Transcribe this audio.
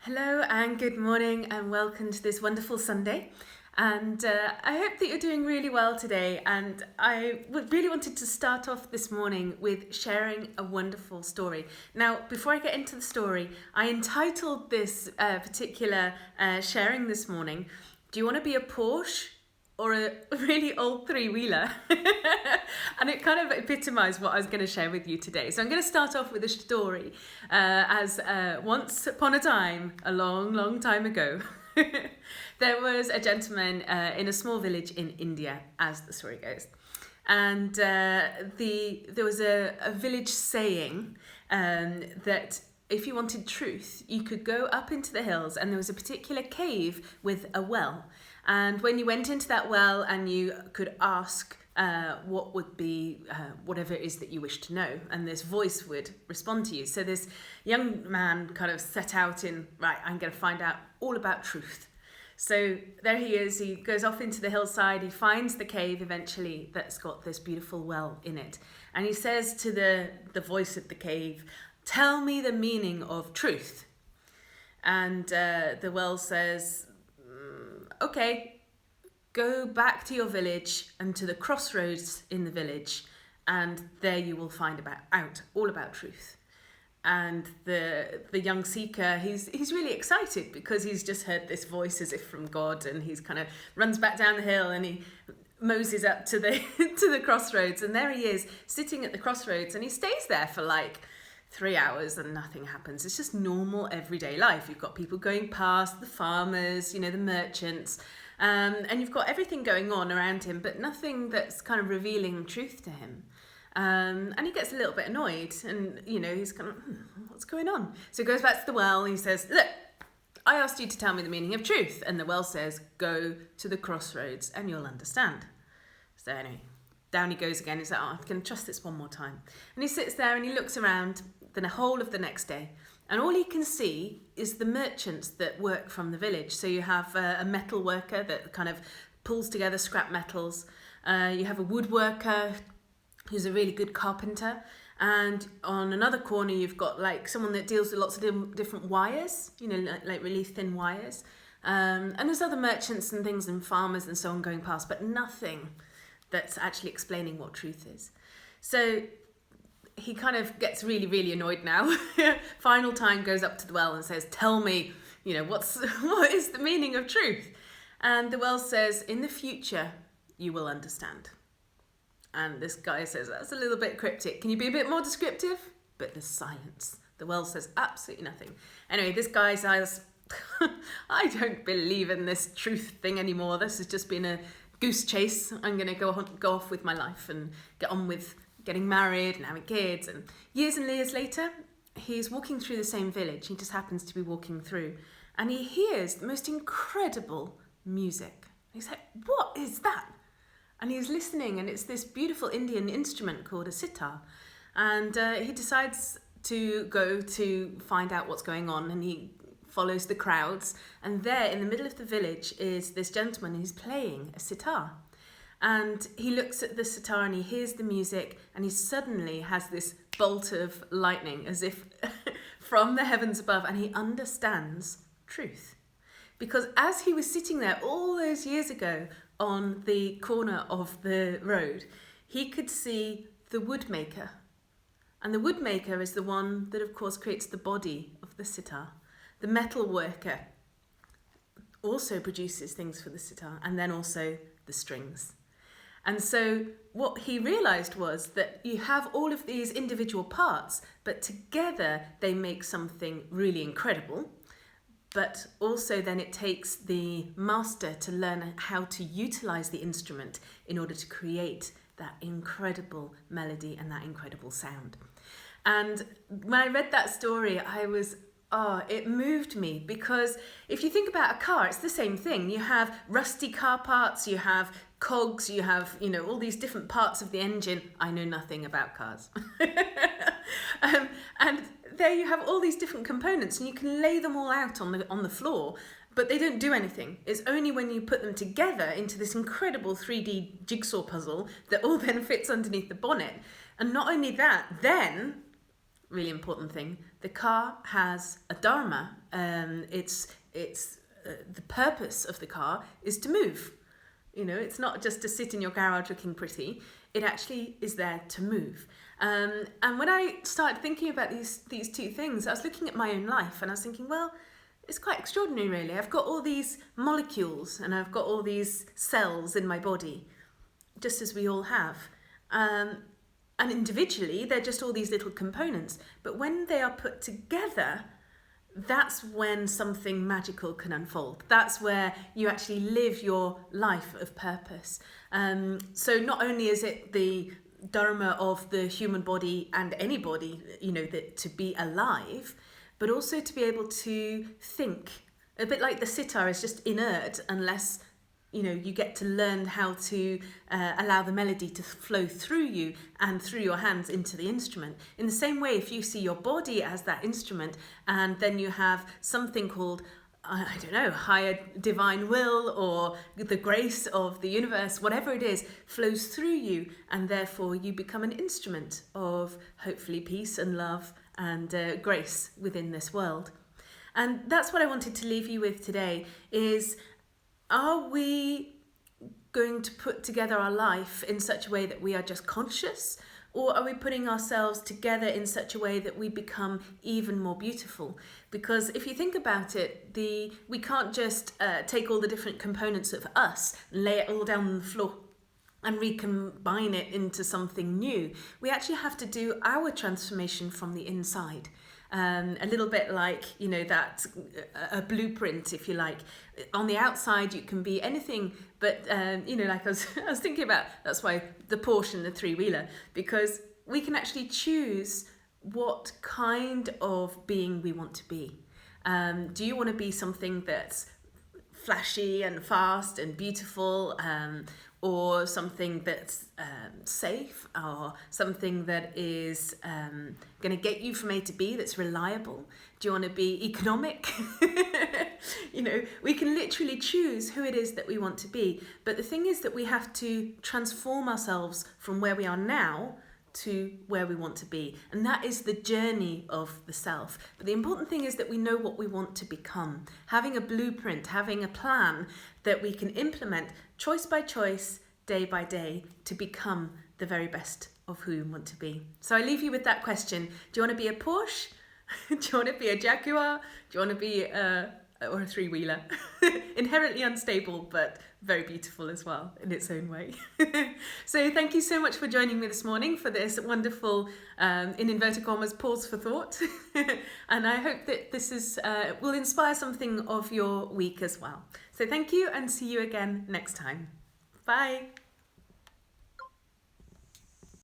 Hello and good morning and welcome to this wonderful Sunday. And I hope that you're doing really well today. And really wanted to start off this morning with sharing a wonderful story. Now, before I get into the story, I entitled this particular sharing this morning, "Do you want to be a Porsche or a really old three-wheeler?" And it kind of epitomised what I was going to share with you today. So I'm going to start off with a story. As once upon a time, a long, long time ago, there was a gentleman in a small village in India, as the story goes. And there was a village saying that if you wanted truth, you could go up into the hills, and there was a particular cave with a well. And when you went into that well and you could ask what would be whatever it is that you wish to know, and this voice would respond to you. So this young man kind of set out in, right, I'm going to find out all about truth. So there he is, he goes off into the hillside, he finds the cave eventually that's got this beautiful well in it. And he says to the voice of the cave, "Tell me the meaning of truth." And the well says, "Okay, go back to your village and to the crossroads in the village, and there you will find out all about truth." And the young seeker, he's really excited because he's just heard this voice as if from God, and he's kind of runs back down the hill and he moses up to the to the crossroads, and there he is sitting at the crossroads, and he stays there for like 3 hours and nothing happens. It's just normal everyday life. You've got people going past, the farmers, the merchants, and you've got everything going on around him, but nothing that's kind of revealing truth to him. And he gets a little bit annoyed, and he's kind of, what's going on? So he goes back to the well and he says, "Look, I asked you to tell me the meaning of truth." And the well says, "Go to the crossroads and you'll understand." So anyway, down he goes again. He's like, "Oh, I'm going to trust this one more time." And he sits there and he looks around the whole of the next day, and all he can see is the merchants that work from the village. So you have a metal worker that kind of pulls together scrap metals. You have a woodworker who's a really good carpenter. And on another corner, you've got like someone that deals with lots of different wires, like really thin wires. And there's other merchants and things and farmers and so on going past, but nothing that's actually explaining what truth is. So he kind of gets really, really annoyed now. Final time goes up to the well and says, "Tell me, what is the meaning of truth?" And the well says, "In the future, you will understand." And this guy says, "That's a little bit cryptic. Can you be a bit more descriptive?" But there's silence. The well says absolutely nothing. Anyway, this guy says, "I don't believe in this truth thing anymore. This has just been a goose chase. I'm going to go off with my life and get on with getting married and having kids." And years later, he's walking through the same village. He just happens to be walking through, and he hears the most incredible music. He's like, "What is that?" And he's listening, and it's this beautiful Indian instrument called a sitar. And he decides to go to find out what's going on, and he follows the crowds. And there in the middle of the village is this gentleman who's playing a sitar. And he looks at the sitar and he hears the music, and he suddenly has this bolt of lightning as if from the heavens above, and he understands truth. Because as he was sitting there all those years ago on the corner of the road, he could see the woodmaker. And the woodmaker is the one that, of course, creates the body of the sitar. The metal worker also produces things for the sitar, and then also the strings. And so what he realised was that you have all of these individual parts, but together they make something really incredible. But also then it takes the master to learn how to utilise the instrument in order to create that incredible melody and that incredible sound. And when I read that story, it moved me, because if you think about a car, it's the same thing. You have rusty car parts, you have cogs, you have, all these different parts of the engine. I know nothing about cars. And there you have all these different components, and you can lay them all out on the floor, but they don't do anything. It's only when you put them together into this incredible 3D jigsaw puzzle that all then fits underneath the bonnet. And not only that, then really important thing. The car has a dharma. The purpose of the car is to move. You know, it's not just to sit in your garage looking pretty. It actually is there to move. And when I started thinking about these two things, I was looking at my own life and I was thinking, well, it's quite extraordinary, really. I've got all these molecules and I've got all these cells in my body, just as we all have. And individually, they're just all these little components. But when they are put together, that's when something magical can unfold. That's where you actually live your life of purpose. So not only is it the dharma of the human body and anybody, you know, that to be alive, but also to be able to think. A bit like the sitar is just inert unless, you know, you get to learn how to allow the melody to flow through you and through your hands into the instrument. In the same way, if you see your body as that instrument and then you have something called, I don't know, higher divine will or the grace of the universe, whatever it is, flows through you, and therefore you become an instrument of hopefully peace and love and grace within this world. And that's what I wanted to leave you with today is, are we going to put together our life in such a way that we are just conscious, or are we putting ourselves together in such a way that we become even more beautiful? Because if you think about it, we can't just take all the different components of us and lay it all down on the floor and recombine it into something new. We actually have to do our transformation from the inside. A little bit like, you know, that a blueprint, if you like. On the outside, you can be anything, but, you know, like I was thinking about, that's why the Porsche and the three-wheeler, because we can actually choose what kind of being we want to be. Do you want to be something that's flashy and fast and beautiful, or something that's safe, or something that is going to get you from A to B, that's reliable? Do you want to be economic? You know, we can literally choose who it is that we want to be. But the thing is that we have to transform ourselves from where we are now to where we want to be. And that is the journey of the self. But the important thing is that we know what we want to become. Having a blueprint, having a plan that we can implement choice by choice, day by day, to become the very best of who you want to be. So I leave you with that question. Do you want to be a Porsche? Do you want to be a Jaguar? Do you want to be or a three-wheeler? Inherently unstable, but very beautiful as well in its own way. So thank you so much for joining me this morning for this wonderful, in inverted commas, pause for thought. And I hope that this will inspire something of your week as well. So thank you, and see you again next time. Bye.